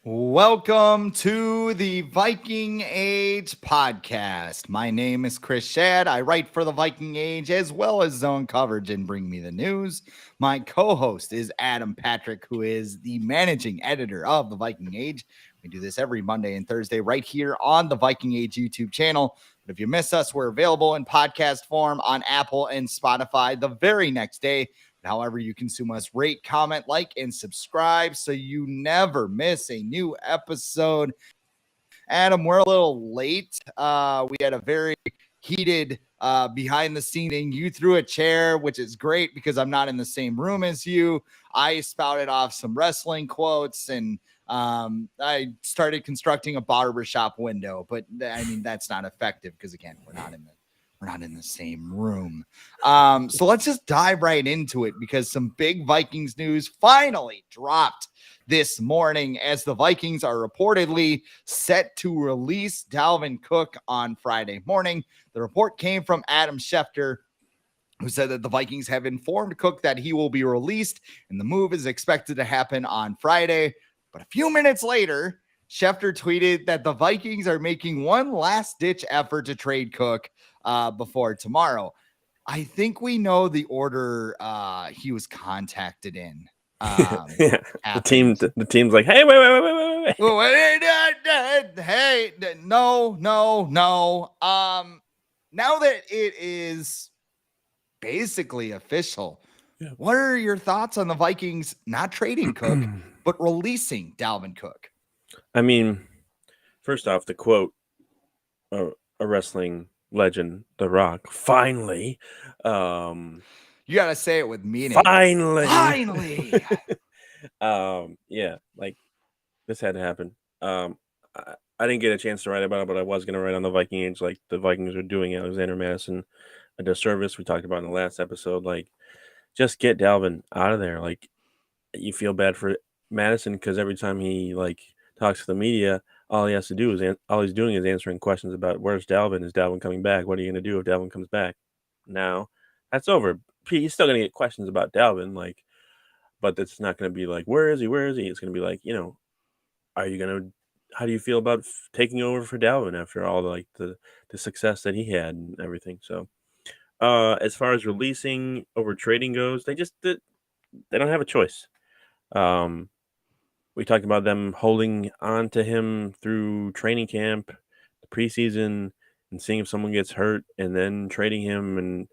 Welcome to the Viking Age podcast. My name is Schad. I write for the Viking Age as well as Zone Coverage and Bring Me the News. My co-host is Adam Patrick, who is the managing editor of the Viking Age. We do this every Monday and Thursday right here on the Viking Age YouTube channel. But if you miss us, we're available in podcast form on Apple and Spotify the very next day. However you consume us, rate, comment, like, and subscribe so you never miss a new episode. Adam, we're a little late. We had a very heated behind the scene thing. You threw a chair, which is great because I'm not in the same room as you. I spouted off some wrestling quotes and I started constructing a barbershop window, but I mean, that's not effective because again, we're not in the same room. So let's just dive right into it because some big Vikings news finally dropped this morning as the Vikings are reportedly set to release Dalvin Cook on Friday morning. The report came from Adam Schefter, who said that the Vikings have informed Cook that he will be released and the move is expected to happen on Friday. But a few minutes later, Schefter tweeted that the Vikings are making one last-ditch effort to trade Cook before tomorrow. I think we know the order he was contacted in. Yeah, the team's like, hey, wait. Hey, no. Now that it is basically official, what are your thoughts on the Vikings not trading Cook, but releasing Dalvin Cook? I mean, first off, the quote, a wrestling legend, The Rock, finally. You got to say it with meaning. Finally. Yeah, like this had to happen. I didn't get a chance to write about it, but I was going to write on the Viking Age, like the Vikings are doing Alexander Madison a disservice. We talked about in the last episode, like just get Dalvin out of there. Like you feel bad for Madison because every time he like talks to the media, all he has to do is all he's doing is answering questions about where's Dalvin? Is Dalvin coming back? What are you going to do if Dalvin comes back? Now that's over. He's still going to get questions about Dalvin, like, but it's not going to be like, where is he? It's going to be like, how do you feel about taking over for Dalvin after all the success that he had and everything? So, as far as releasing over trading goes, they don't have a choice. We talked about them holding on to him through training camp, the preseason, and seeing if someone gets hurt, and then trading him. And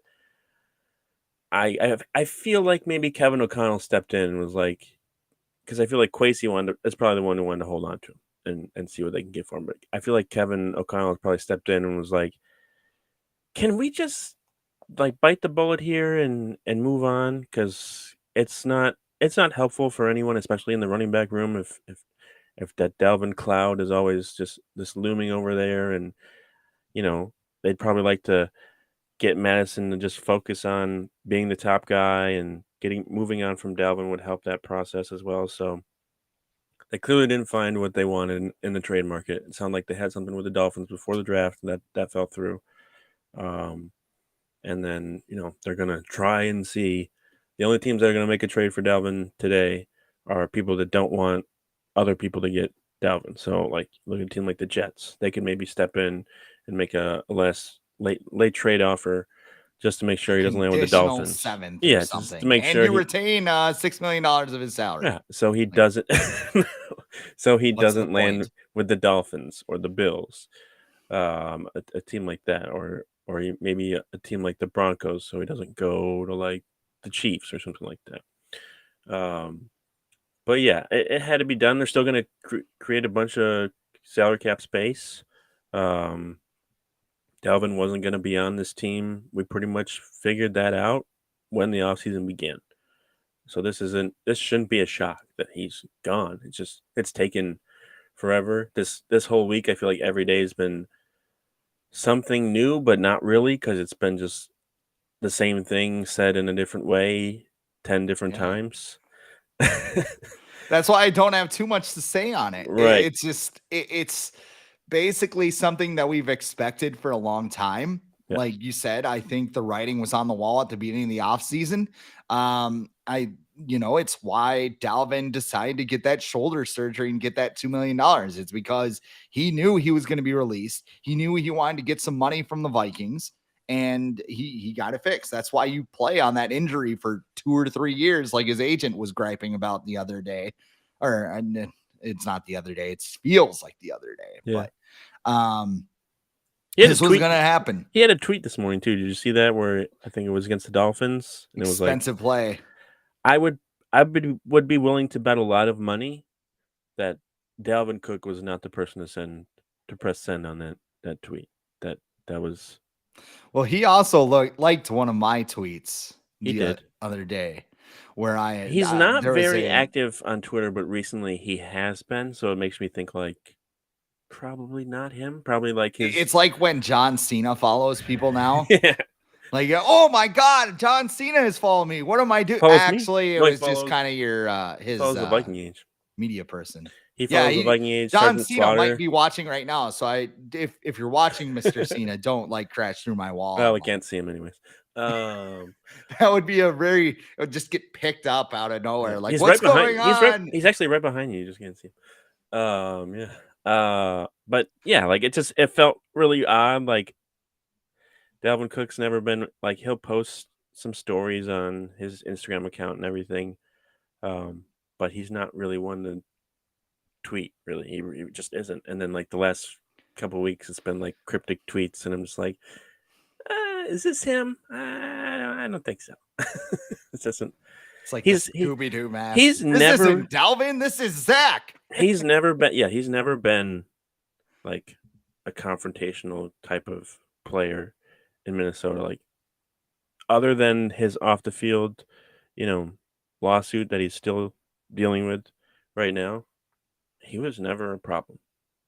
I feel like maybe Kevin O'Connell stepped in and was like, because I feel like Kwesi is probably the one who wanted to hold on to him and see what they can get for him. But I feel like Kevin O'Connell probably stepped in and was like, can we just like bite the bullet here and move on? Because it's not helpful for anyone, especially in the running back room, if that Dalvin cloud is always just this looming over there. And they'd probably like to get Madison to just focus on being the top guy, and moving on from Dalvin would help that process as well. So they clearly didn't find what they wanted in the trade market. It sounded like they had something with the Dolphins before the draft, and that fell through. And then, they're going to try and see. The only teams that are going to make a trade for Dalvin today are people that don't want other people to get Dalvin. So, like, look at a team like the Jets. They can maybe step in and make a less late trade offer just to make sure he doesn't land with the Dolphins. Seventh yeah, or something. Just to make sure you retain $6 million of his salary. Yeah, so he doesn't. Doesn't land with the Dolphins or the Bills, a team like that, or maybe a team like the Broncos, so he doesn't go to like the Chiefs or something like that. But yeah, it had to be done. They're still going to create a bunch of salary cap space. Dalvin wasn't going to be on this team. We pretty much figured that out when the offseason began. So this shouldn't be a shock that he's gone. It's taken forever. This whole week, I feel like every day has been something new, but not really, because it's been just the same thing said in a different way 10 different times. That's why I don't have too much to say on it. Right. It's just, it's basically something that we've expected for a long time. Yeah. Like you said, I think the writing was on the wall at the beginning of the offseason. it's why Dalvin decided to get that shoulder surgery and get that $2 million. It's because he knew he was going to be released. He knew he wanted to get some money from the Vikings, and he got it fixed. That's why you play on that injury for 2 or 3 years, like his agent was griping about the other day. Or it's not the other day. It feels like the other day. Yeah. But this was going to happen. He had a tweet this morning, too. Did you see that? Where I think it was against the Dolphins. And expensive play. I would be willing to bet a lot of money that Dalvin Cook was not the person to press send on that tweet. That was. Well, he also liked one of my tweets the other day where he's not very active on Twitter, but recently he has been. So it makes me think like probably not him. Probably like his. It's like when John Cena follows people now. Yeah. Like, oh my God, John Cena has followed me. What am I doing? Actually, it was just kind of his the Viking age media person. He follows the Viking age. John Cena might be watching right now. So if you're watching, Mr. Cena, don't crash through my wall. Well, we can't see him anyways. That would be it would just get picked up out of nowhere. Yeah. Like, he's what's right going on? He's actually right behind you. You just can't see him. Yeah. But yeah, like it felt really odd. Like Dalvin Cook's never been like he'll post some stories on his Instagram account and everything. But he's not really one to tweet, really. He just isn't. And then like the last couple of weeks it's been like cryptic tweets, and I'm just like, is this him? I don't think so. It doesn't. It's like Scooby-Doo mask. This isn't Dalvin. This is Zach. He's never been like a confrontational type of player in Minnesota, like other than his off the field, lawsuit that he's still dealing with right now. He was never a problem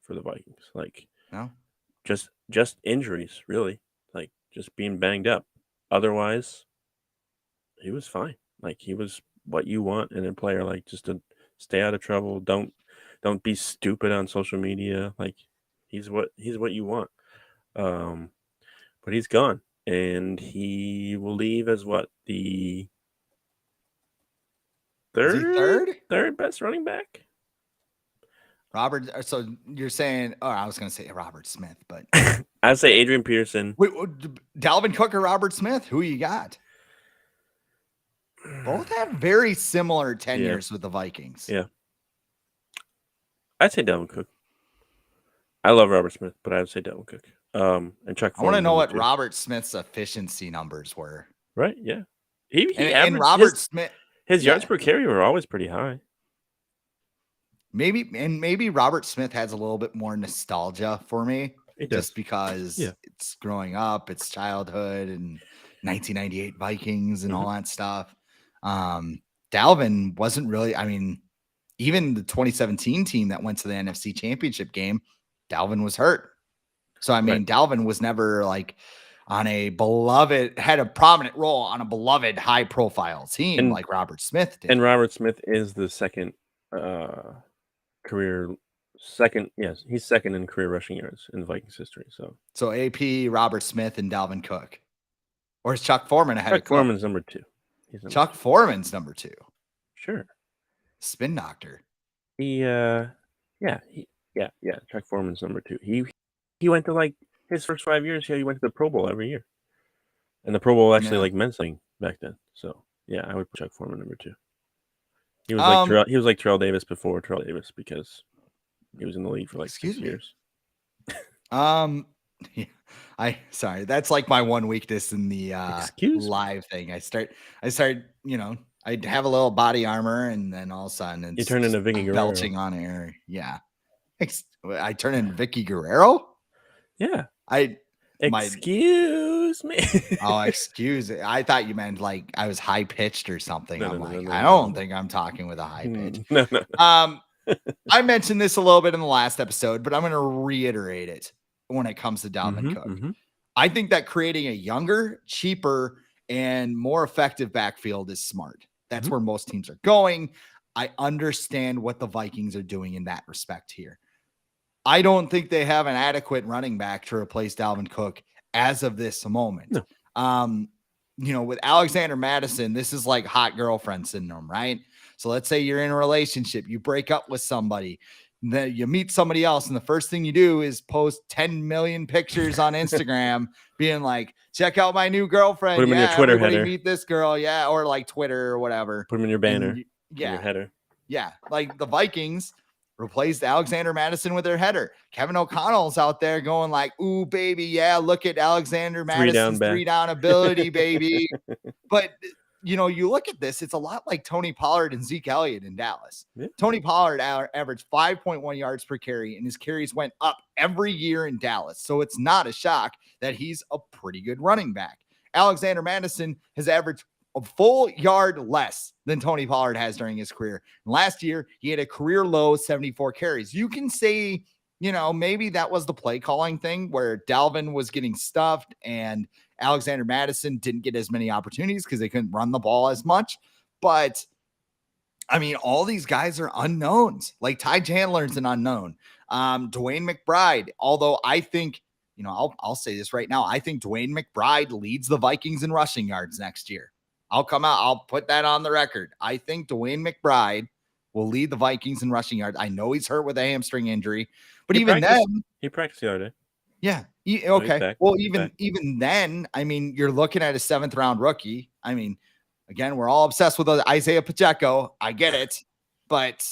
for the Vikings. Like, no, just injuries, really. Like just being banged up. Otherwise, he was fine. Like he was what you want in a player. Like just to stay out of trouble. Don't be stupid on social media. Like he's what you want. But he's gone, and he will leave as what, the third best running back. Robert. So you're saying? Oh, I was going to say Robert Smith, but I'd say Adrian Peterson. Wait, Dalvin Cook or Robert Smith? Who you got? Both have very similar tenures with the Vikings. Yeah, I'd say Dalvin Cook. I love Robert Smith, but I'd say Dalvin Cook. And Chuck. I want to know what Robert Smith's efficiency numbers were. Right. Yeah. He and Robert Smith. His yards per carry were always pretty high. Maybe Robert Smith has a little bit more nostalgia for me, just because it's growing up, it's childhood, and 1998 Vikings and all that stuff. Dalvin wasn't really. I mean, even the 2017 team that went to the NFC Championship game, Dalvin was hurt. So I mean, Dalvin was never like on had a prominent role on a beloved, high-profile team like Robert Smith did. And Robert Smith is the second career. Yes, he's second in career rushing yards in the Vikings history. So AP, Robert Smith, and Dalvin Cook, or is Chuck Foreman ahead? Chuck Foreman's number 2. Chuck Foreman's number 2. Sure. Spin doctor. Chuck Foreman's number 2. He went to like his first 5 years. He went to the Pro Bowl every year, and the Pro Bowl actually like meant something back then. So yeah, I would put Chuck Foreman number 2. He was like Terrell Davis before Terrell Davis because he was in the league for like 6 years. Sorry, that's like my one weakness in the live thing. I start, I'd have a little body armor, and then all of a sudden you turn into Vicky Guerrero. Belching on air. Yeah. I turn into Vicky Guerrero? Yeah. Excuse me. Oh, excuse it. I thought you meant like I was high pitched or something. I don't think I'm talking with a high pitch. No. I mentioned this a little bit in the last episode, but I'm going to reiterate it when it comes to Dalvin Cook. Mm-hmm. I think that creating a younger, cheaper, and more effective backfield is smart. That's where most teams are going. I understand what the Vikings are doing in that respect here. I don't think they have an adequate running back to replace Dalvin Cook as of this moment. No. with Alexander Madison, this is like hot girlfriend syndrome, right? So let's say you're in a relationship, you break up with somebody, then you meet somebody else, and the first thing you do is post 10 million pictures on Instagram being like, check out my new girlfriend. Put them in your Twitter everybody header. Meet this girl. Yeah. Or like Twitter or whatever. Put them in your banner. And in your header. Yeah. Like the Vikings replaced Alexander Madison with their header. Kevin O'Connell's out there going like, ooh, baby. Yeah. Look at Alexander Madison's three down ability, baby. But you look at this, it's a lot like Tony Pollard and Zeke Elliott in Dallas. Yeah. Tony Pollard averaged 5.1 yards per carry, and his carries went up every year in Dallas. So it's not a shock that he's a pretty good running back. Alexander Madison has averaged a full yard less than Tony Pollard has during his career. And last year, he had a career low 74 carries. You can say, maybe that was the play calling thing where Dalvin was getting stuffed and Alexander Madison didn't get as many opportunities because they couldn't run the ball as much. But I mean, all these guys are unknowns. Like Ty Chandler's an unknown. Dwayne McBride, although I think, I'll say this right now. I think Dwayne McBride leads the Vikings in rushing yards next year. I'll put that on the record. I think Dwayne McBride will lead the Vikings in rushing yards. I know he's hurt with a hamstring injury, but he practiced the other day. Yeah. Okay. Well, even then, I mean, you're looking at a 7th round rookie. I mean, again, we're all obsessed with Isaiah Pacheco. I get it, but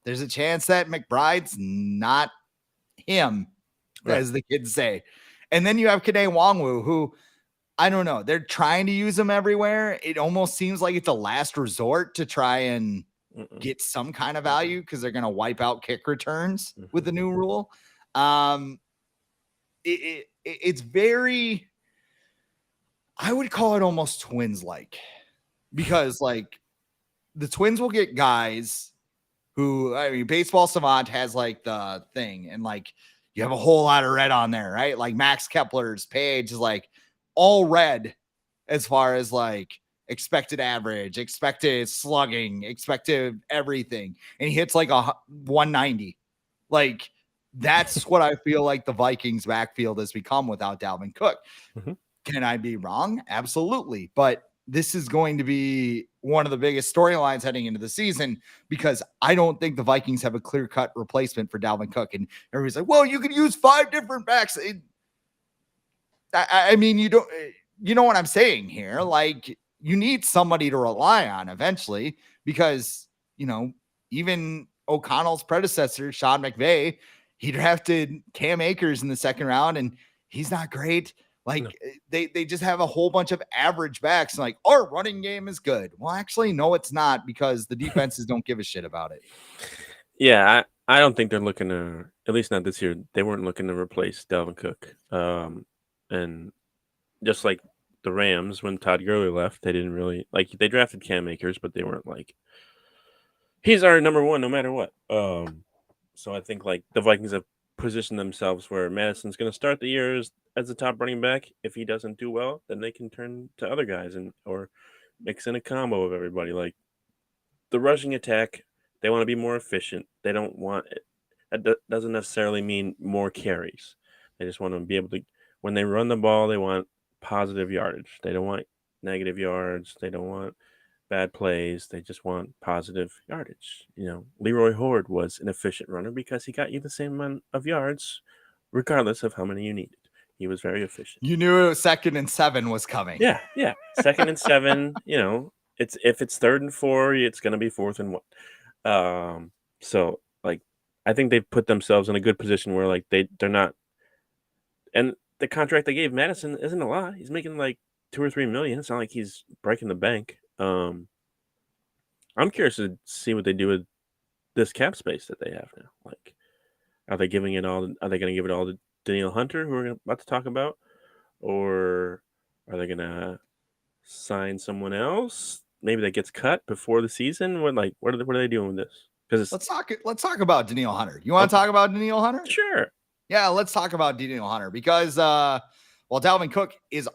there's a chance that McBride's not him, as the kids say. And then you have Kene Nwangwu, who I don't know. They're trying to use him everywhere. It almost seems like it's a last resort to try and get some kind of value because they're going to wipe out kick returns with the new rule. It's very, I would call it almost Twins-like, because like the Twins will get guys who, I mean, Baseball Savant has like the thing, and like you have a whole lot of red on there, right? Like Max Kepler's page is like all red as far as like expected average, expected slugging, expected everything. And he hits like a 190. Like that's what I feel like the Vikings backfield has become without Dalvin Cook. Mm-hmm. Can I be wrong? Absolutely. But this is going to be one of the biggest storylines heading into the season, because I don't think the Vikings have a clear-cut replacement for Dalvin Cook. And everybody's like, well, you could use 5 different backs. I mean, you know what I'm saying here? Like, you need somebody to rely on eventually, because, even O'Connell's predecessor, Sean McVay, he drafted Cam Akers in the 2nd round, and he's not great. Like, they just have a whole bunch of average backs, and like, our running game is good. Well, actually, no, it's not, because the defenses don't give a shit about it. Yeah, I don't think they're looking to, at least not this year, they weren't looking to replace Dalvin Cook. And just like the Rams, when Todd Gurley left, they didn't really, like, they drafted Cam Akers, but they weren't like, he's our number one no matter what. So I think like the Vikings have positioned themselves where Madison's going to start the year as the top running back. If he doesn't do well, then they can turn to other guys or mix in a combo of everybody. Like the rushing attack, they want to be more efficient. They don't want it. That doesn't necessarily mean more carries. They just want to be able to, when they run the ball, they want positive yardage. They don't want negative yards. They don't want bad plays. They just want positive yardage. Leroy Horde was an efficient runner because he got you the same amount of yards regardless of how many you needed. He was very efficient. You knew 2nd and 7 was coming. Yeah. 2nd and 7, if it's 3rd and 4, it's going to be 4th and 1. So like, I think they've put themselves in a good position where like they're not, and the contract they gave Madison isn't a lot. He's making like $2 or $3 million. It's not like he's breaking the bank. I'm curious to see what they do with this cap space that they have now. Like, are they giving it all? Are they going to give it all to Danielle Hunter, who we're about to talk about, or are they going to sign someone else? Maybe that gets cut before the season. What are they doing with this? Because let's talk about Danielle Hunter. You want to talk about Danielle Hunter? Sure. Yeah, let's talk about Danielle Hunter, because while Dalvin Cook is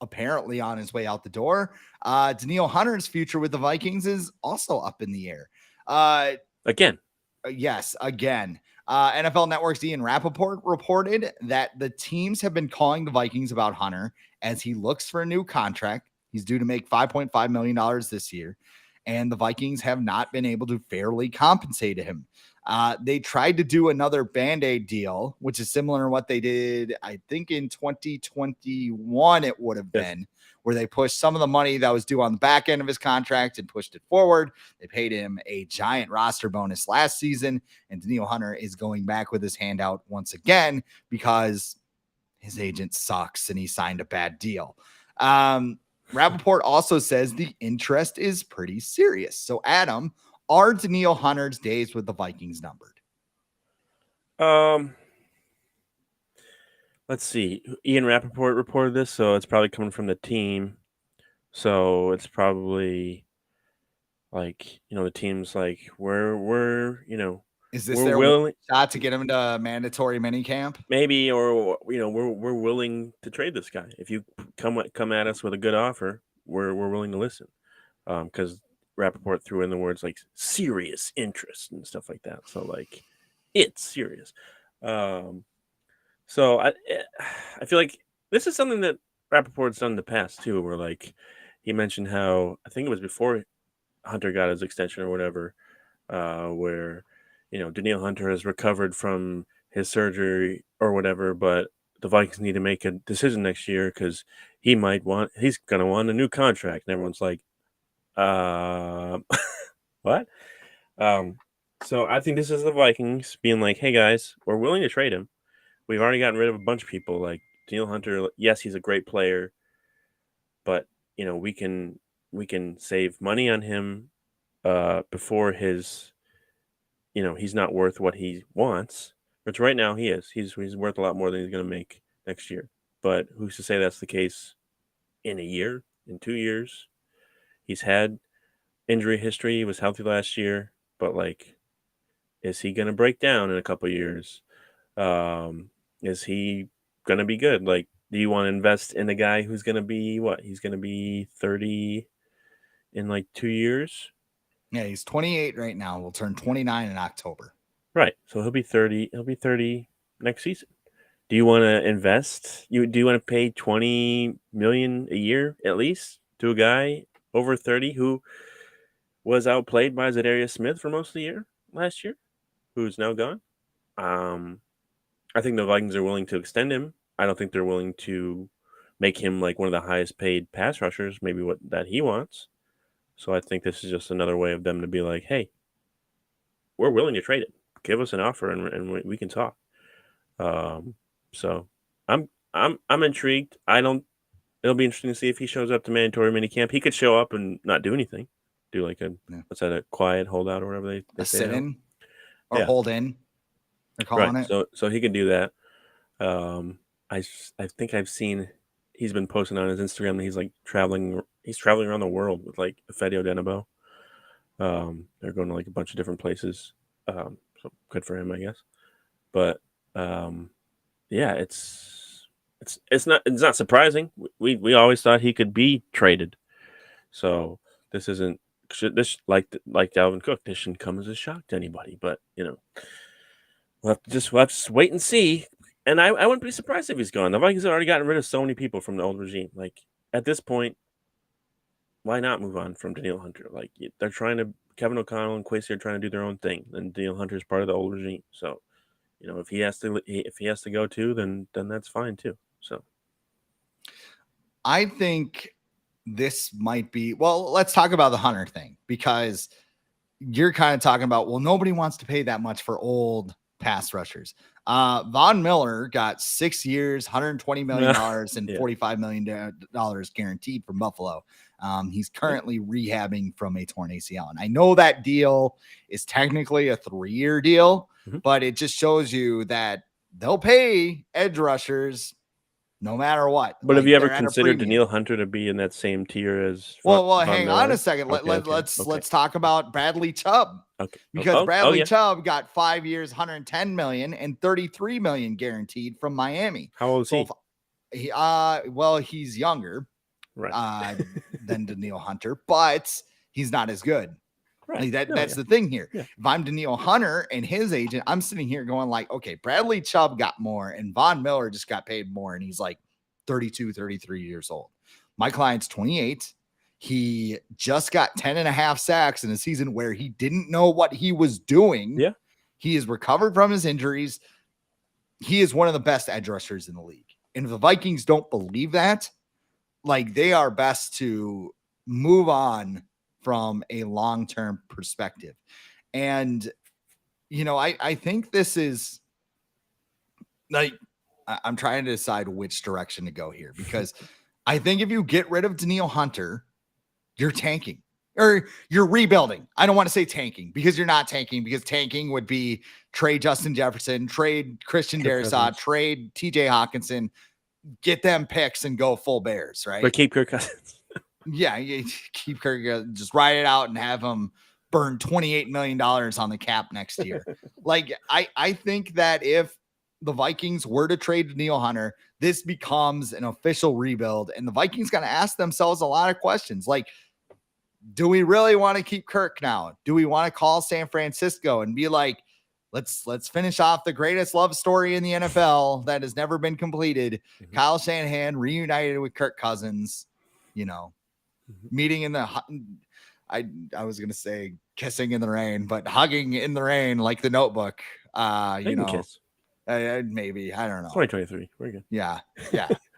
apparently on his way out the door, Danielle Hunter's future with the Vikings is also up in the air. Again. Yes, again. NFL Network's Ian Rappaport reported that the teams have been calling the Vikings about Hunter as he looks for a new contract. He's due to make $5.5 million this year, and the Vikings have not been able to fairly compensate him. They tried to do another Band-Aid deal, which is similar to what they did, I think, in 2021 it would have been, where they pushed some of the money that was due on the back end of his contract and pushed it forward. They paid him a giant roster bonus last season, and Danielle Hunter is going back with his hand out once again because his agent sucks and he signed a bad deal. Rappaport also says the interest is pretty serious. So, Adam, are Danielle Hunter's days with the Vikings numbered? Let's see. Ian Rappaport reported this, so it's probably coming from the team. So it's probably like, the team's like, we're is this we're their willing shot to get him into mandatory minicamp? Maybe, or we're willing to trade this guy. If you come at us with a good offer, we're willing to listen. Because Rappaport threw in the words like serious interest and stuff like that. So like, it's serious. So I feel like this is something that Rappaport's done in the past too, where like he mentioned how, I think it was before Hunter got his extension or whatever, where Danielle Hunter has recovered from his surgery or whatever, but the Vikings need to make a decision next year because he's gonna want a new contract, and everyone's like, what? So I think this is the Vikings being like, hey guys, we're willing to trade him. We've already gotten rid of a bunch of people. Like Danielle Hunter, yes, he's a great player, but we can save money on him before his he's not worth what he wants, which right now he is. He's worth a lot more than he's going to make next year. But who's to say that's the case in a year, in 2 years? He's had injury history. He was healthy last year, but like, is he going to break down in a couple of years? Is he going to be good? Like, do you want to invest in a guy who's going to be what? He's going to be 30 in like 2 years? Yeah, he's 28 right now. We'll turn 29 in October. Right. So he'll be 30. He'll be 30 next season. Do you want to invest? Do you want to pay $20 million a year at least to a guy over 30 who was outplayed by Zadarius Smith for most of the year last year, who's now gone? I think the Vikings are willing to extend him. I don't think they're willing to make him like one of the highest paid pass rushers, maybe that he wants. So I think this is just another way of them to be like, hey, we're willing to trade it. Give us an offer and we can talk. So I'm intrigued. It'll be interesting to see if he shows up to mandatory minicamp. He could show up and not do anything. Do like what's that, a quiet holdout or whatever they say. Sit in or hold in. They're calling it. So he can do that. I think I've seen he's been posting on his Instagram that he's like traveling around the world with like Fedio Denabo. They're going to like a bunch of different places. So good for him, I guess. But yeah, it's not surprising. We always thought he could be traded. So this isn't like Dalvin Cook. This shouldn't come as a shock to anybody. But we'll have to wait and see. And I wouldn't be surprised if he's gone. The Vikings have already gotten rid of so many people from the old regime. Like at this point, why not move on from Danielle Hunter? Like they're Kevin O'Connell and Quasey are trying to do their own thing, and Danielle Hunter is part of the old regime. So, if he has to go too, then that's fine too. So, I think this might be, well, let's talk about the Hunter thing, because you're kind of talking about, well, nobody wants to pay that much for old pass rushers. Von Miller got 6 years, $120 million and $45 million guaranteed from Buffalo. He's currently rehabbing from a torn ACL. And I know that deal is technically a 3-year deal, but it just shows you that they'll pay edge rushers no matter what. But have you ever considered Danielle Hunter to be in that same tier as Well, hang on a second. Let's talk about Bradley Chubb. Okay. Because Bradley Chubb got 5 years, $110 million and $33 million guaranteed from Miami. How old is he? He's younger, right, than Danielle Hunter, but he's not as good. Right. Like that's the thing here. Yeah. If I'm Danielle Hunter and his agent, I'm sitting here going like, okay, Bradley Chubb got more and Von Miller just got paid more. And he's like 32, 33 years old. My client's 28. He just got 10 and a half sacks in a season where he didn't know what he was doing. Yeah. He is recovered from his injuries. He is one of the best edge rushers in the league. And if the Vikings don't believe that, like, they are best to move on from a long-term perspective. And, you know, I think this is like, I'm trying to decide which direction to go here, because I think if you get rid of Danielle Hunter, you're tanking or you're rebuilding. I don't want to say tanking, because you're not tanking, because tanking would be trade Justin Jefferson, trade Christian Darrisaw, trade TJ Hawkinson, get them picks and go full Bears, right? But keep Kirk Cousins. Yeah, you keep Kirk, just ride it out and have him burn $28 million on the cap next year. Like, I think that if the Vikings were to trade Danielle Hunter, this becomes an official rebuild, and the Vikings got to ask themselves a lot of questions. Like, do we really want to keep Kirk now? Do we want to call San Francisco and be like, let's finish off the greatest love story in the NFL that has never been completed? Mm-hmm. Kyle Shanahan reunited with Kirk Cousins, you know, meeting in the, I was going to say kissing in the rain, but hugging in the rain, like The Notebook, you know, kiss. Maybe, I don't know. 2023. We're good. Yeah.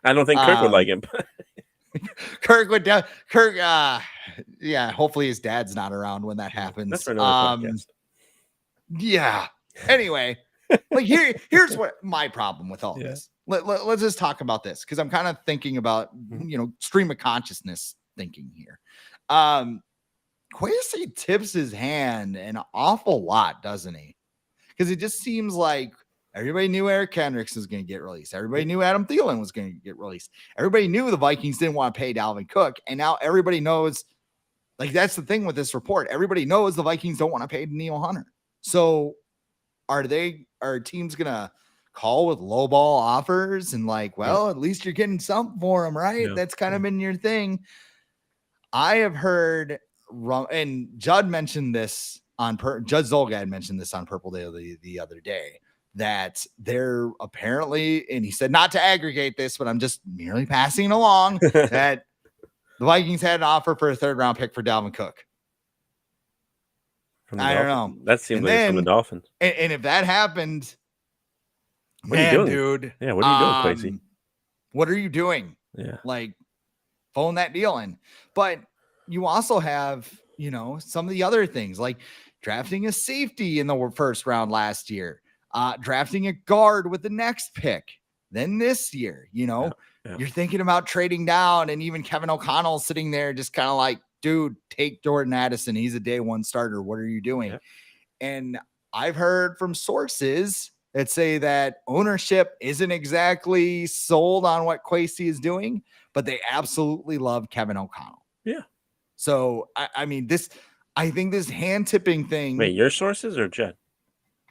I don't think Kirk would like him. Kirk would, yeah. Hopefully his dad's not around when that happens. That's for another podcast. Yeah. Anyway, like here's what my problem with all this. Let's just talk about this, because I'm kind of thinking about, you know, stream of consciousness thinking here. Kwesi tips his hand an awful lot, doesn't he? Because it just seems like everybody knew Eric Kendricks was going to get released. Everybody knew Adam Thielen was going to get released. Everybody knew the Vikings didn't want to pay Dalvin Cook. And now everybody knows, like, that's the thing with this report. Everybody knows the Vikings don't want to pay Danielle Hunter. So are teams going to call with lowball offers and like, well, at least you're getting something for them, right? Yeah. That's kind of been your thing. I have heard, and Judd mentioned this on Judd Zolgad mentioned this on Purple Daily the other day, that they're apparently, and he said not to aggregate this, but I'm just merely passing along, that the Vikings had an offer for a 3rd round pick for Dalvin Cook. I don't know. That seems like from the Dolphins. And if that happened, what are you doing, dude? Yeah, what are you doing, Kwesi? What are you doing? Yeah, like, phone that deal in. But you also have, you know, some of the other things, like drafting a safety in the 1st round last year, drafting a guard with the next pick. Then this year, you know, you're thinking about trading down, and even Kevin O'Connell sitting there just kind of like, dude, take Jordan Addison. He's a day 1 starter. What are you doing? Yeah. And I've heard from sources that say that ownership isn't exactly sold on what Kwesi is doing, but they absolutely love Kevin O'Connell. Yeah. So, I mean, I think this hand tipping thing. Wait, your sources or Judd?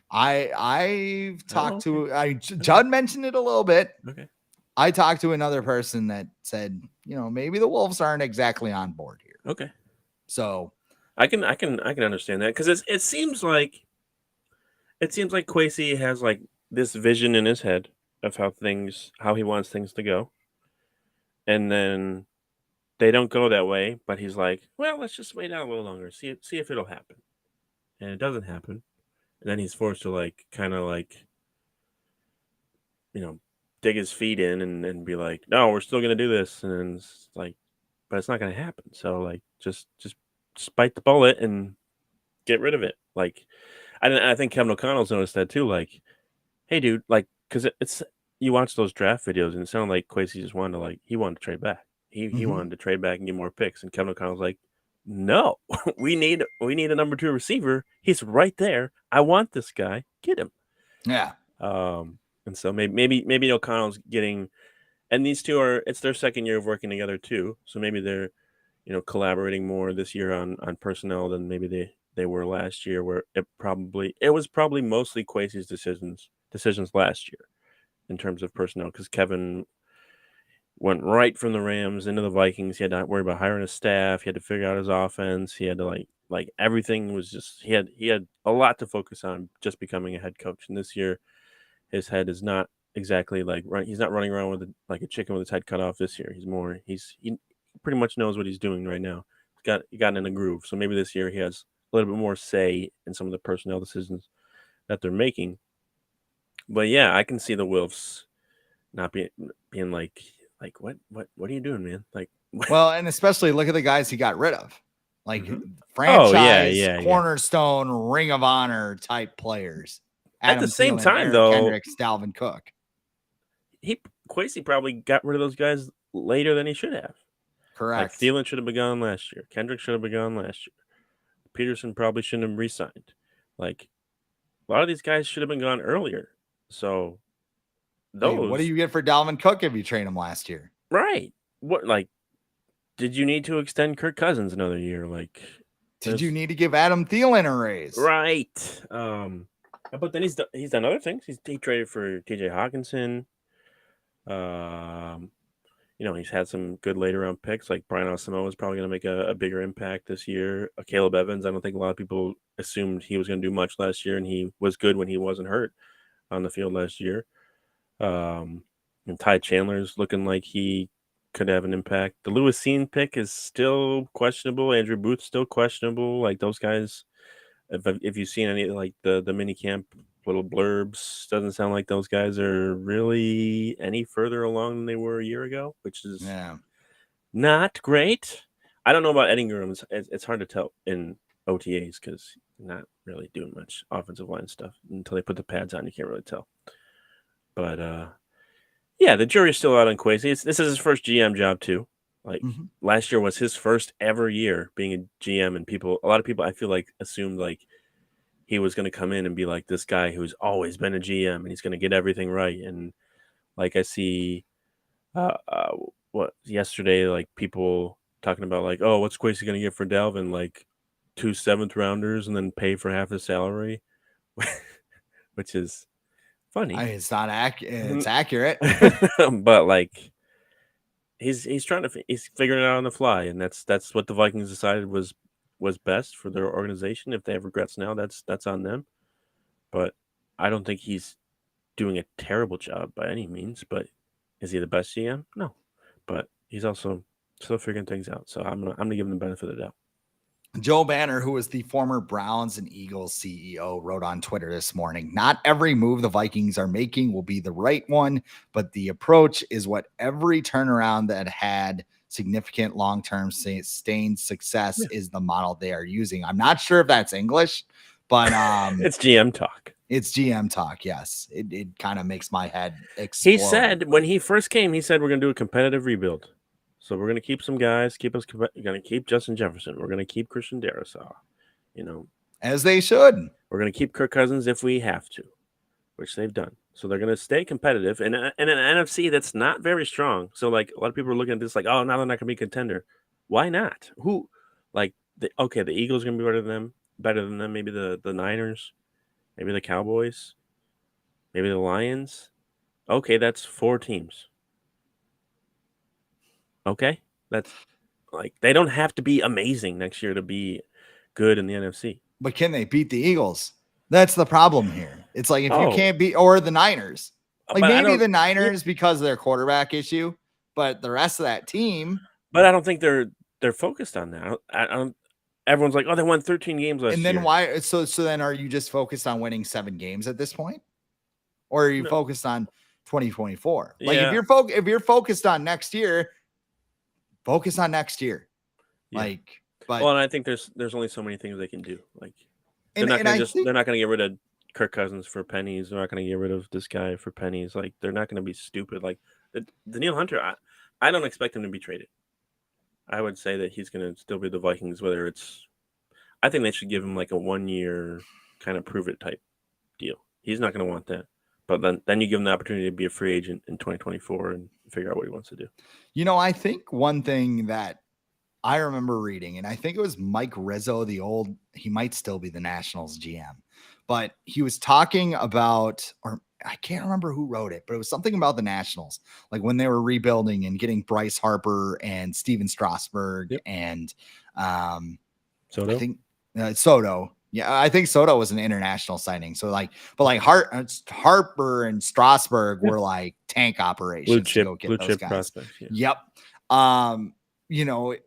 I've talked to, Judd mentioned it a little bit. Okay. I talked to another person that said, you know, maybe the Wolves aren't exactly on board here. Okay. So I can understand that, because it seems like Kwesi has like this vision in his head of how he wants things to go, and then they don't go that way. But he's like, well, let's just wait out a little longer, see if it'll happen, and it doesn't happen, and then he's forced to like kind of like, you know, dig his feet in and be like, no, we're still gonna do this, and then it's like, but it's not gonna happen. So like, just bite the bullet and get rid of it. Like, I think Kevin O'Connell's noticed that too. Like, hey, dude, like, because it's, you watch those draft videos and it sounded like Kwesi just wanted to, like, he wanted to trade back. He wanted to trade back and get more picks. And Kevin O'Connell's like, no, we need a number 2 receiver. He's right there. I want this guy. Get him. Yeah. And so maybe O'Connell's getting, and these two it's their 2nd year of working together too. So maybe they're, you know, collaborating more this year on personnel than maybe they were last year, where it was probably mostly Kwesi's decisions last year in terms of personnel, because Kevin went right from the Rams into the Vikings. He had to worry about hiring a staff. He had to figure out his offense. He had to like everything was just, he had a lot to focus on just becoming a head coach. And this year his head is not exactly like he's not running around with like a chicken with his head cut off this year. He pretty much knows what he's doing right now. He gotten in a groove. So maybe this year he has a little bit more say in some of the personnel decisions that they're making. But yeah, I can see the Wilfs not being like what are you doing, man? Like Well, and especially look at the guys he got rid of. Like Oh yeah, franchise, yeah, yeah. cornerstone, Ring of Honor type players. At the Adam same Thielen, time, Eric though, Kendricks, Dalvin Cook. Kwesi probably got rid of those guys later than he should have. Like Correct. Thielen should have been gone last year. Kendrick should have been gone last year. Peterson probably shouldn't have re-signed. Like a lot of these guys should have been gone earlier. So Wait, what do you get for Dalvin Cook if you trade him last year? Right. What did you need to extend Kirk Cousins another year? Like did you need to give Adam Thielen a raise? Right. But then he's done other things. He traded for TJ Hawkinson. He's had some good later round picks. Like Brian Asamoah is probably going to make a bigger impact this year. Caleb Evans, I don't think a lot of people assumed he was going to do much last year, and he was good when he wasn't hurt on the field last year. And Ty Chandler's looking like he could have an impact. The Lewis Cine pick is still questionable. Andrew Booth's still questionable. Like those guys, if you've seen any like the mini camp little blurbs, doesn't sound like those guys are really any further along than they were a year ago, which is not great. I don't know about Eddie Ingram. It's hard to tell in OTAs because not really doing much offensive line stuff until they put the pads on. You can't really tell. But yeah, the jury's still out on Kwesi. This is his first GM job too. Like last year was his first ever year being a GM, and a lot of people I feel like assumed like he was going to come in and be like this guy who's always been a GM and he's going to get everything right. And like I see yesterday, like people talking about like, oh, what's Kwesi going to get for Dalvin? Like 2 7th rounders and then pay for half his salary, which is funny. It's not accurate. It's accurate, but like he's figuring it out on the fly, and that's what the Vikings decided was best for their organization. If they have regrets now, that's on them. But I don't think he's doing a terrible job by any means. But is he the best GM? No. But he's also still figuring things out. So I'm gonna give him the benefit of the doubt. Joe Banner, who is the former Browns and Eagles CEO, wrote on Twitter this morning, not every move the Vikings are making will be the right one, but the approach is what every turnaround that had significant long-term sustained success is the model they are using. I'm not sure if that's English, but it's GM talk. It's GM talk. Yes. It kind of makes my head explode. He said when he first came, he said, we're going to do a competitive rebuild. So we're going to keep some guys, we're going to keep Justin Jefferson. We're going to keep Christian Darrisaw, as they should. We're going to keep Kirk Cousins if we have to, which they've done. So they're going to stay competitive in an NFC that's not very strong. So like a lot of people are looking at this like, oh, now they're not going to be a contender. Why not? Who like the Eagles are going to be better than them. Maybe the Niners, maybe the Cowboys, maybe the Lions. Okay, that's 4 teams. Okay, that's like they don't have to be amazing next year to be good in the NFC. But can they beat the Eagles? That's the problem here. It's like if you can't beat or the Niners, like maybe the Niners because of their quarterback issue, but the rest of that team. But I don't think they're focused on that. I don't. Everyone's like, oh, they won 13 games last year. And then why? So then are you just focused on winning 7 games at this point, or are you focused on 2024? Like if you're focused on next year. Focus on next year. Yeah. And I think there's only so many things they can do. Like they're not going to get rid of Kirk Cousins for pennies. They're not going to get rid of this guy for pennies. Like they're not going to be stupid. Like Danielle Hunter, I don't expect him to be traded. I would say that he's going to still be the Vikings. I think they should give him like a 1-year kind of prove it type deal. He's not going to want that. But then you give him the opportunity to be a free agent in 2024 and figure out what he wants to do. I think one thing that I remember reading, and I think it was Mike Rizzo, he might still be the Nationals GM, but he was talking about, or I can't remember who wrote it, but it was something about the Nationals, like when they were rebuilding and getting Bryce Harper and Steven Strasburg and Soto. I think Soto. Yeah, I think Soto was an international signing. So but Harper and Strasburg Yeah, were like tank operations to go get blue those chip guys. prospects. Yeah, Yep.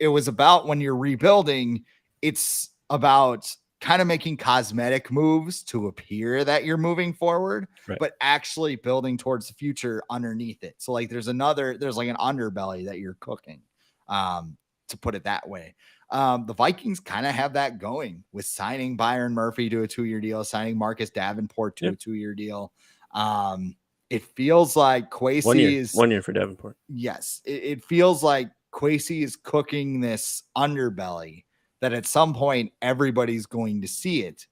It was about when you're rebuilding, it's about kind of making cosmetic moves to appear that you're moving forward, right. but actually building towards the future underneath it. So like there's like an underbelly that you're cooking, to put it that way. The Vikings kind of have that going with signing Byron Murphy to a 2-year deal, signing Marcus Davenport to Yeah, a 2-year deal. It feels like 1 year, Kwesi is 1 year for Davenport. yes, it feels like Kwesi is cooking this underbelly that at some point everybody's going to see it,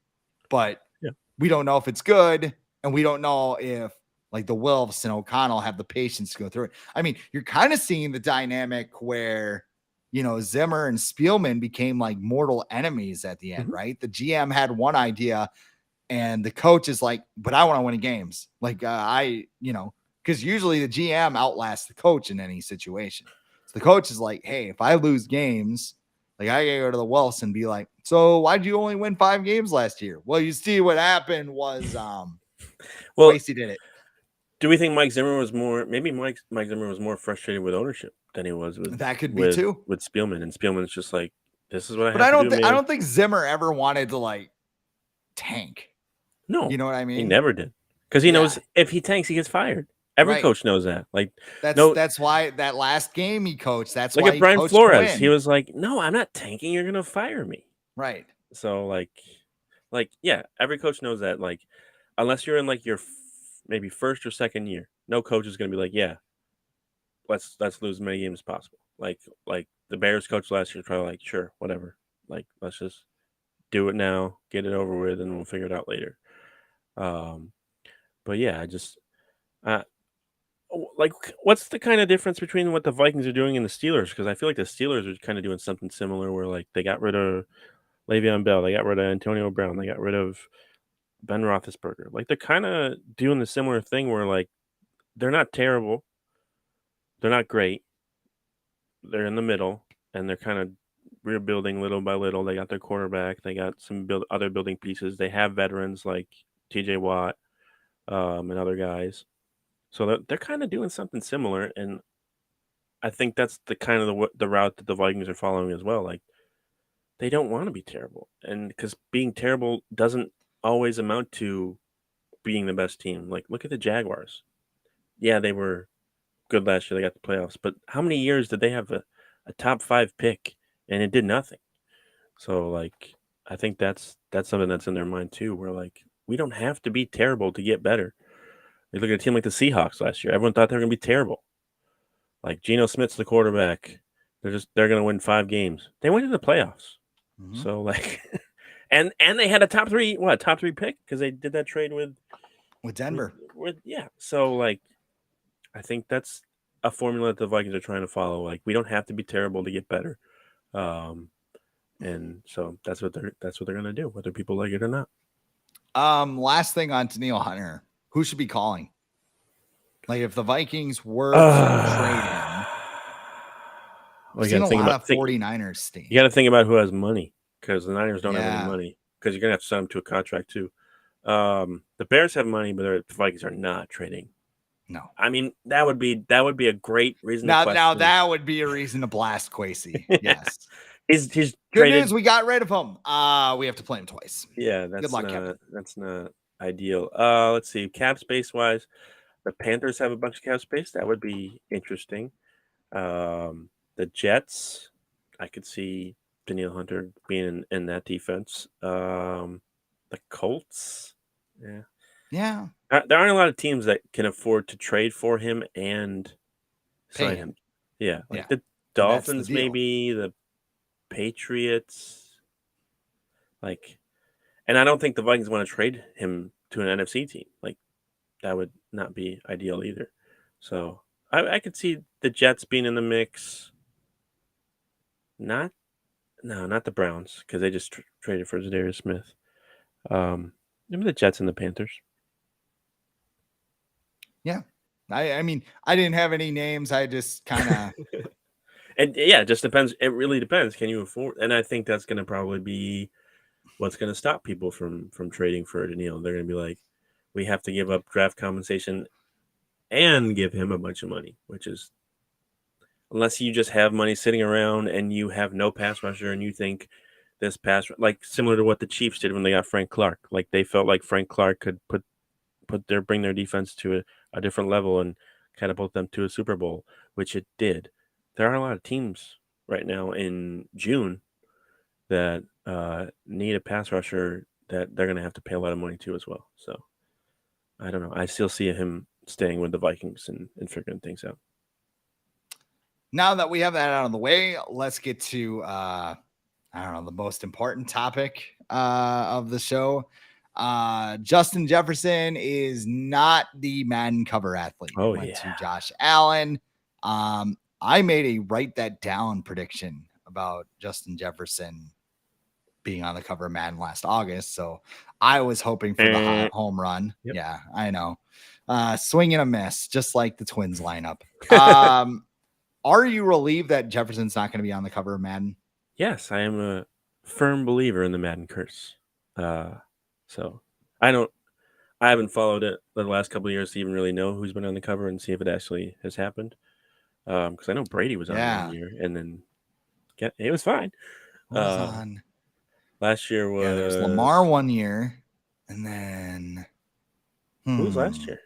but Yeah, we don't know if it's good, and we don't know if like the Wilfs and O'Connell have the patience to go through it. I mean, you're kind of seeing the dynamic where Zimmer and Spielman became like mortal enemies at the end, mm-hmm. right? The GM had one idea, and the coach is like, but I want to win games. Like, because usually the GM outlasts the coach in any situation. So the coach is like, hey, if I lose games, like I gotta go to the Wells and be like, so why'd you only win 5 games last year? Well, you see what happened was Well, Kwesi did it. do we think Mike Zimmer was more? Maybe Mike Zimmer was more frustrated with ownership than he was That could be too. with Spielman, and Spielman's just like, this is what I But have I to don't do, I man. don't think Zimmer ever wanted to like tank. No, You know what I he mean? never did, because he Yeah. knows if he tanks, he gets fired. Every Right. coach knows that. Like, no, That's why that last game he coached. That's look why at he Brian coached to Flores. He win. was like, no, I'm not tanking. You're gonna fire me. Right. So like yeah, every coach knows that. Like, unless you're in like your maybe first or second year, no coach is gonna be like, yeah, let's lose as many games as possible. Like the Bears coach last year, probably like, sure, whatever. Like, let's just do it now, get it over with, and we'll figure it out later. But yeah, I just uh, like, what's the kind of difference between what the Vikings are doing and the Steelers? Because I feel like the Steelers are kind of doing something similar, where like they got rid of Le'Veon Bell, they got rid of Antonio Brown, they got rid of Ben Roethlisberger. Like they're kind of doing the similar thing where like they're not terrible, they're not great, they're in the middle, and they're kind of rebuilding little by little. They got their quarterback, they got some other building pieces. They have veterans like T.J. Watt, and other guys. So they're kind of doing something similar, and I think that's the kind of the route that the Vikings are following as well. Like they don't want to be terrible, and because being terrible doesn't always amount to being the best team. Like look at the Jaguars. Yeah, they were good last year. They got the playoffs, but how many years did they have a top 5 pick and it did nothing? So like I think that's something that's in their mind too, where like we don't have to be terrible to get better. You look at a team like the Seahawks last year. Everyone thought they were gonna be terrible. Like Geno Smith's the quarterback. They're gonna win 5 games. They went to the playoffs. Mm-hmm. So like and they had a top 3 pick because they did that trade with Denver. Yeah. So like I think that's a formula that the Vikings are trying to follow. Like we don't have to be terrible to get better. And so that's what they're gonna do, whether people like it or not. Last thing on Danielle Hunter, who should be calling? Like if the Vikings were to trade him, well, I've seen a lot of 49ers steam. You got to think about who has money, because the Niners don't have any money, because you're gonna have to sign them to a contract too. The Bears have money, but the Vikings are not trading. No, I mean that would be a great reason. Now that would be a reason to blast Kwesi. Yes, he's good traded. news. We got rid of him. We have to play him twice. Yeah, good luck, Kevin. That's not ideal. Let's see, cap space wise, the Panthers have a bunch of cap space. That would be interesting. The Jets, I could see Danielle Hunter being in that defense. The Colts, yeah. There aren't a lot of teams that can afford to trade for him and sign him. Yeah, like the Dolphins, maybe the Patriots. Like, and I don't think the Vikings want to trade him to an NFC team. Like, that would not be ideal either. So I could see the Jets being in the mix. Not the Browns, because they just traded for Zadarius Smith. Maybe the Jets and the Panthers. Yeah, I mean, I didn't have any names. I just kind of, and yeah, it just depends. It really depends. Can you afford? And I think that's going to probably be what's going to stop people from trading for Danielle? They're going to be like, we have to give up draft compensation and give him a bunch of money, which is, unless you just have money sitting around and you have no pass rusher and you think this pass, like similar to what the Chiefs did when they got Frank Clark, like they felt like Frank Clark could bring their defense to a different level and catapult them to a Super Bowl, which it did. There are a lot of teams right now in June that need a pass rusher that they're going to have to pay a lot of money to as well. So I don't know. I still see him staying with the Vikings and figuring things out. Now that we have that out of the way, let's get to the most important topic of the show. Justin Jefferson is not the Madden cover athlete. Oh, Went yeah. to Josh Allen. I made a write that down prediction about Justin Jefferson being on the cover of Madden last August. So I was hoping for the hot home run. Yep. Yeah, I know. Swing and a miss, just like the Twins lineup. Are you relieved that Jefferson's not going to be on the cover of Madden? Yes, I am a firm believer in the Madden curse. So I haven't followed it the last couple of years to even really know who's been on the cover and see if it actually has happened. Because I know Brady was on one year and then it was fine. Who was on? Last year was there was Lamar 1 year, and then who was last year?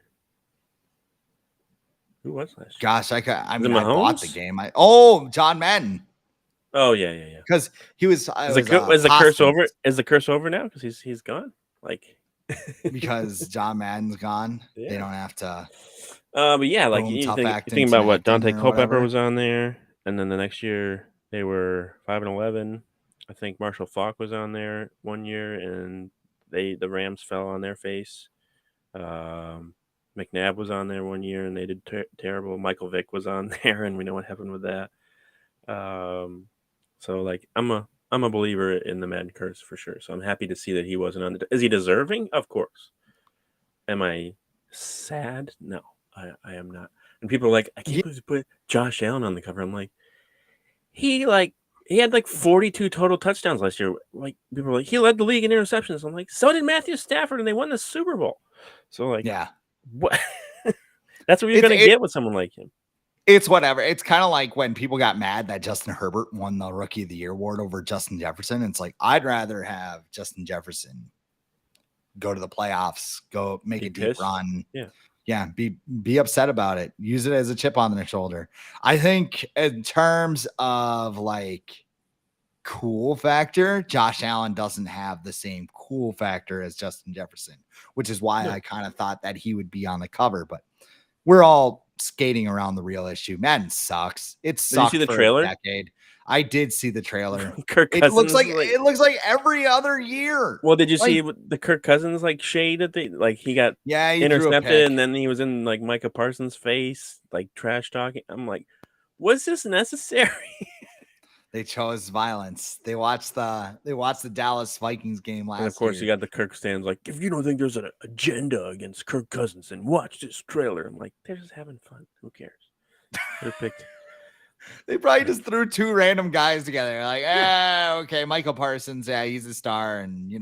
Who was last year? Gosh, I Mahomes? bought the game. John Madden. Oh yeah. Because he was. Is the curse over? Is the curse over now? Because he's gone. Like because John Madden's gone, they don't have to. But yeah, like you think about what Dante Culpepper was on there, and then the next year they were 5-11. I think Marshall Faulk was on there 1 year, and the Rams fell on their face. McNabb was on there 1 year, and they did terrible. Michael Vick was on there, and we know what happened with that. So like I'm a believer in the Madden curse for sure. So I'm happy to see that he wasn't on. Is he deserving? Of course. Am I sad? No, I am not. And people are like, I can't believe you put Josh Allen on the cover. I'm like, he had like 42 total touchdowns last year. Like people are like, he led the league in interceptions. I'm like, so did Matthew Stafford, and they won the Super Bowl. So like, yeah, what? That's what you're gonna get with someone like him. It's whatever. It's kind of like when people got mad that Justin Herbert won the Rookie of the Year award over Justin Jefferson. It's like, I'd rather have Justin Jefferson go to the playoffs, go make a deep run. Yeah. Be upset about it. Use it as a chip on their shoulder. I think in terms of like cool factor, Josh Allen doesn't have the same cool factor as Justin Jefferson, which is why I kind of thought that he would be on the cover, but we're all skating around the real issue. Madden sucks. It sucked. Did you see the trailer? A decade. I did see the trailer. Kirk Cousins it looks like every other year. Well, did you see the Kirk Cousins like shade at he got he intercepted and then he was in like Micah Parsons' face, like trash talking. I'm like, was this necessary? They chose violence. They watched the Dallas Vikings game last year. And of course, you got the Kirk stands like, if you don't think there's an agenda against Kirk Cousins, then watch this trailer. I'm like, they're just having fun. Who cares? They're picked. They probably just threw two random guys together. Like, okay, Michael Parsons, he's a star, and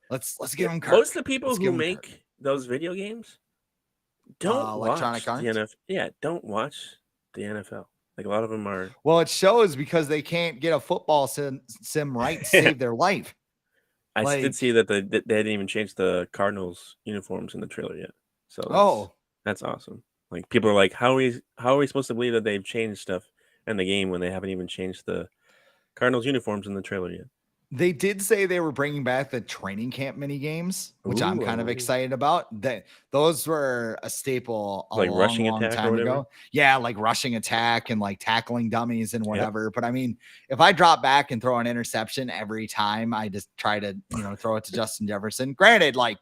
let's give him Kirk. Most of the people who make those video games don't watch the NFL. Yeah, don't watch the NFL. Like a lot of them are. Well, it shows because they can't get a football sim right to save their life. I did see that they didn't even change the Cardinals uniforms in the trailer yet. So that's awesome. Like people are like, how are we supposed to believe that they've changed stuff in the game when they haven't even changed the Cardinals uniforms in the trailer yet? They did say they were bringing back the training camp mini games, which I'm kind of excited about. That those were a staple like rushing attack time ago. Yeah, like rushing attack and like tackling dummies and whatever. Yep. But I mean, if I drop back and throw an interception every time, I just try to throw it to Justin Jefferson. Granted, like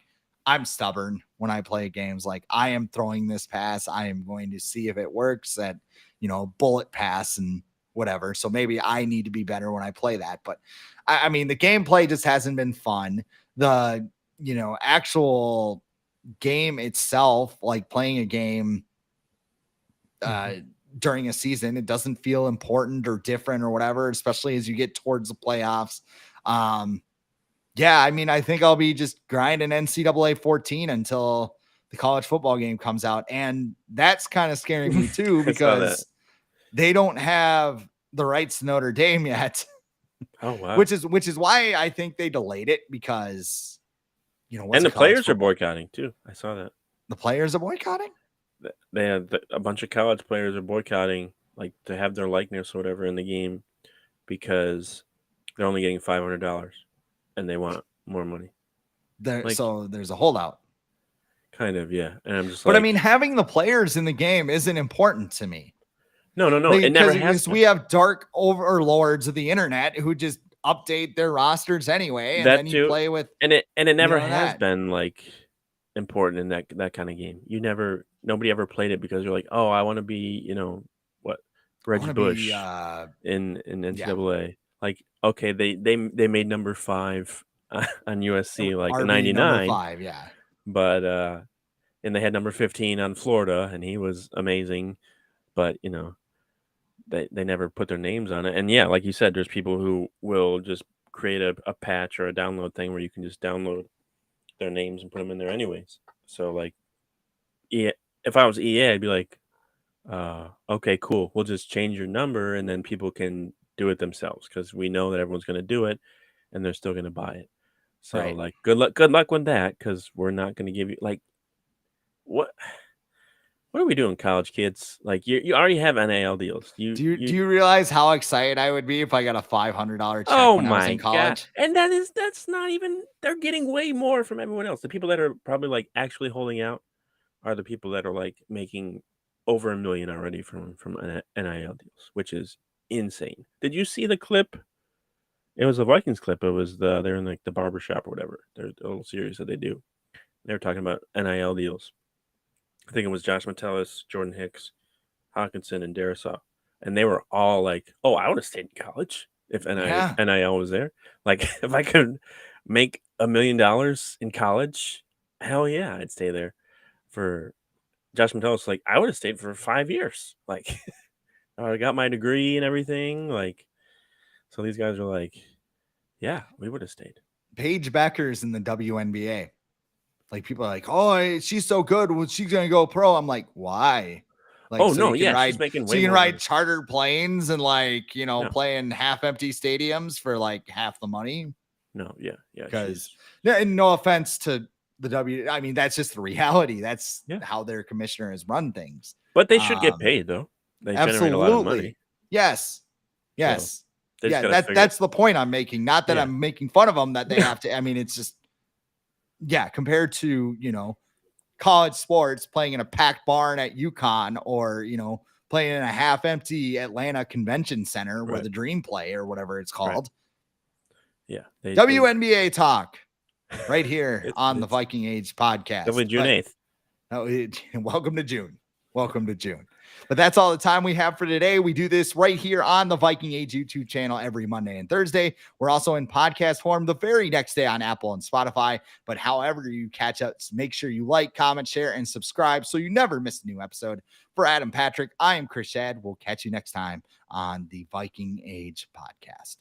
I'm stubborn when I play games. Like I am throwing this pass, I am going to see if it works at bullet pass and whatever. So maybe I need to be better when I play that. But I mean, the gameplay just hasn't been fun. The, actual game itself, like playing a game during a season, it doesn't feel important or different or whatever, especially as you get towards the playoffs. Yeah, I mean, I think I'll be just grinding NCAA 14 until the college football game comes out. And that's kind of scaring me too, I saw that. because they don't have the rights to Notre Dame yet. Oh wow! which is why I think they delayed it, because and the players are boycotting too. I saw that. The players are boycotting? They had a bunch of college players are boycotting, like, to have their likeness or whatever in the game, because they're only getting $500 and they want more money. So there's a holdout. Kind of, yeah. And I'm just but I mean, having the players in the game isn't important to me. No. It never has been. We have dark overlords of the internet who just update their rosters anyway, and then you play with, and it never has been like important in that kind of game. Nobody ever played it because you're like, oh, I want to be, Reggie Bush in NCAA. Yeah. Like, okay, they made number 5 on USC, like RB 99, number 5, yeah. But and they had number 15 on Florida, and he was amazing. But they never put their names on it. And yeah, like you said, there's people who will just create a patch or a download thing where you can just download their names and put them in there anyways. So like, if I was EA, I'd be like, okay, cool. We'll just change your number, and then people can do it themselves, because we know that everyone's going to do it, and they're still going to buy it. So like, good luck with that, because we're not going to give you like what are we doing, college kids? Like, you already have NIL deals. Do you realize how excited I would be if I got a $500 check when I was in college? God. And that's not even, they're getting way more from everyone else. The people that are probably like actually holding out are the people that are like making over $1 million already from NIL deals, which is insane. Did you see the clip? It was a Vikings clip. It was they're in like the barbershop or whatever. They're a little series that they do. They were talking about NIL deals. I think it was Josh Metellus, Jordan Hicks, Hawkinson, and Darisaw. And they were all like, oh, I would have stayed in college if NIL was there. Like, if I could make $1 million in college, hell yeah, I'd stay there. For Josh Metellus, like, I would have stayed for 5 years. Like, I got my degree and everything. Like, so these guys are like, yeah, we would have stayed. Paige Becker's in the WNBA. Like, people are like, oh, she's so good. Well, she's going to go pro. I'm like, why? Like, she's making way more. So you can ride chartered planes and play in half empty stadiums for like half the money. No, yeah. Because, and no offense to the I mean, that's just the reality. That's how their commissioner has run things. But they should get paid, though. They generate a lot of money. Yes. So that's the point I'm making. Not that I'm making fun of them, that they have to. I mean, it's just, compared to, college sports, playing in a packed barn at UConn, or, playing in a half empty Atlanta Convention Center where the Dream play, or whatever it's called. Yeah. WNBA talk right here on the Viking Age podcast. Definitely June 8th. Welcome to June. But that's all the time we have for today. We do this right here on the Viking Age YouTube channel every Monday and Thursday. We're also in podcast form the very next day on Apple and Spotify. But however you catch us, make sure you like, comment, share, and subscribe so you never miss a new episode. For Adam Patrick, I am Chris Schad. We'll catch you next time on the Viking Age podcast.